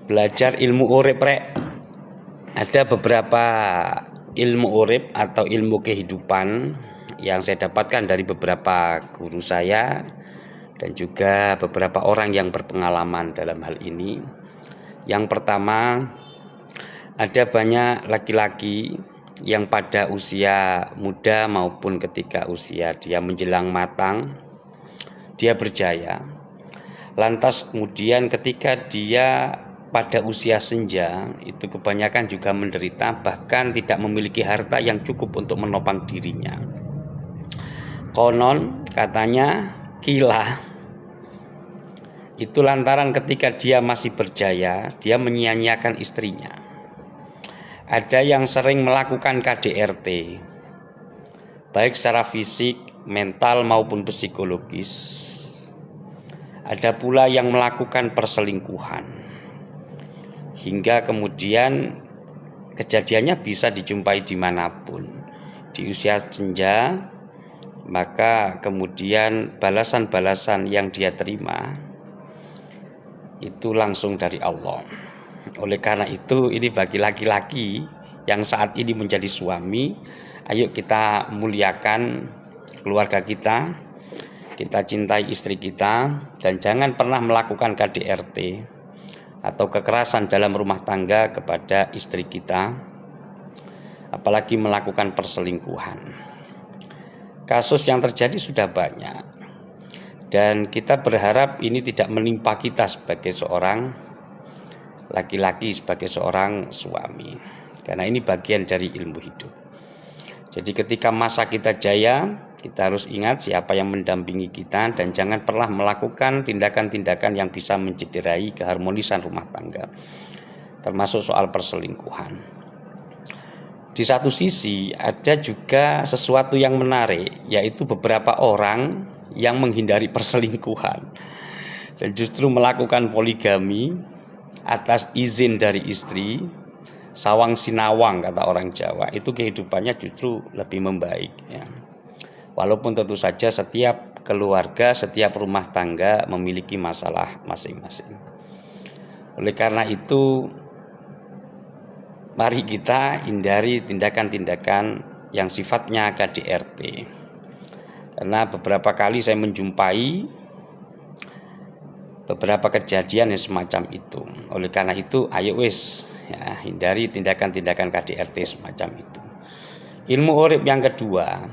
belajar ilmu urip rek. Ada beberapa ilmu urip atau ilmu kehidupan yang saya dapatkan dari beberapa guru saya dan juga beberapa orang yang berpengalaman dalam hal ini. Yang pertama, ada banyak laki-laki yang pada usia muda maupun ketika usia dia menjelang matang, dia berjaya. Lantas kemudian ketika dia pada usia senja, itu kebanyakan juga menderita, bahkan tidak memiliki harta yang cukup untuk menopang dirinya. Konon katanya kila itu lantaran ketika dia masih berjaya, dia menyia-nyiakan istrinya. Ada yang sering melakukan KDRT, baik secara fisik, mental maupun psikologis. Ada pula yang melakukan perselingkuhan, hingga kemudian kejadiannya bisa dijumpai dimanapun. Di usia senja, maka kemudian balasan-balasan yang dia terima itu langsung dari Allah. Oleh karena itu, ini bagi laki-laki yang saat ini menjadi suami, ayo kita muliakan keluarga kita cintai istri kita, dan jangan pernah melakukan KDRT atau kekerasan dalam rumah tangga kepada istri kita, apalagi melakukan perselingkuhan. Kasus yang terjadi sudah banyak, dan kita berharap ini tidak menimpa kita sebagai seorang laki-laki, sebagai seorang suami, karena ini bagian dari ilmu hidup. Jadi ketika masa kita jaya, kita harus ingat siapa yang mendampingi kita, dan jangan pernah melakukan tindakan-tindakan yang bisa mencederai keharmonisan rumah tangga, termasuk soal perselingkuhan. Di satu sisi ada juga sesuatu yang menarik, yaitu beberapa orang yang menghindari perselingkuhan dan justru melakukan poligami atas izin dari istri. Sawang sinawang kata orang Jawa, itu kehidupannya justru lebih membaik ya. Walaupun tentu saja setiap keluarga, setiap rumah tangga memiliki masalah masing-masing. Oleh karena itu, mari kita hindari tindakan-tindakan yang sifatnya KDRT. Karena beberapa kali saya menjumpai beberapa kejadian yang semacam itu. Oleh karena itu, ayo wis ya, hindari tindakan-tindakan KDRT semacam itu. Ilmu urip yang kedua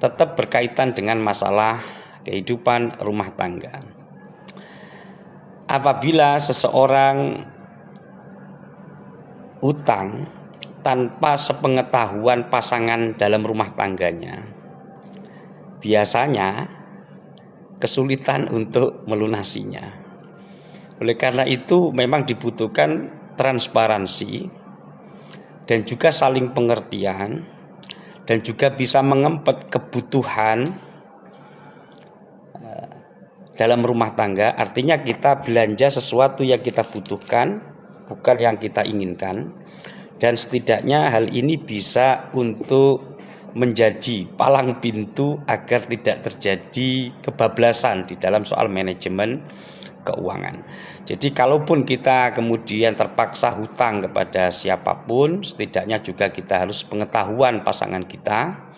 tetap berkaitan dengan masalah kehidupan rumah tangga. Apabila seseorang utang tanpa sepengetahuan pasangan dalam rumah tangganya, biasanya kesulitan untuk melunasinya. Oleh karena itu memang dibutuhkan transparansi dan juga saling pengertian, dan juga bisa mengempet kebutuhan dalam rumah tangga. Artinya kita belanja sesuatu yang kita butuhkan, bukan yang kita inginkan, dan setidaknya hal ini bisa untuk menjadi palang pintu agar tidak terjadi kebablasan di dalam soal manajemen keuangan. Jadi kalaupun kita kemudian terpaksa hutang kepada siapapun, setidaknya juga kita harus pengetahuan pasangan kita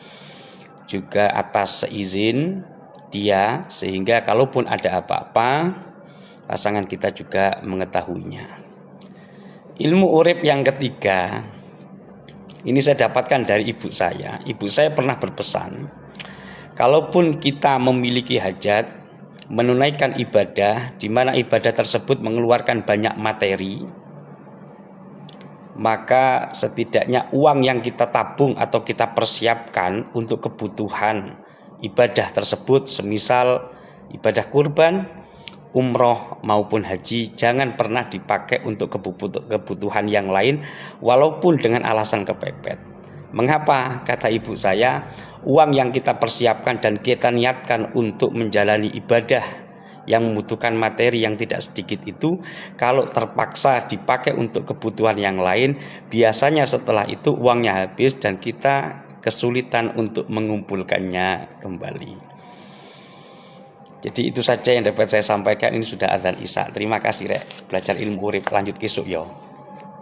juga atas seizin dia, sehingga kalaupun ada apa-apa pasangan kita juga mengetahuinya. Ilmu urip yang ketiga ini saya dapatkan dari ibu saya. Ibu saya pernah berpesan, kalaupun kita memiliki hajat, menunaikan ibadah, di mana ibadah tersebut mengeluarkan banyak materi, maka setidaknya uang yang kita tabung atau kita persiapkan untuk kebutuhan ibadah tersebut, semisal ibadah kurban, umroh maupun haji, jangan pernah dipakai untuk kebutuhan yang lain walaupun dengan alasan kepepet. Mengapa? Kata ibu saya, uang yang kita persiapkan dan kita niatkan untuk menjalani ibadah yang membutuhkan materi yang tidak sedikit itu, kalau terpaksa dipakai untuk kebutuhan yang lain, biasanya setelah itu uangnya habis dan kita kesulitan untuk mengumpulkannya kembali. Jadi itu saja yang dapat saya sampaikan. Ini sudah azan Isya. Terima kasih rek. Belajar ilmu urip lanjut besok yo.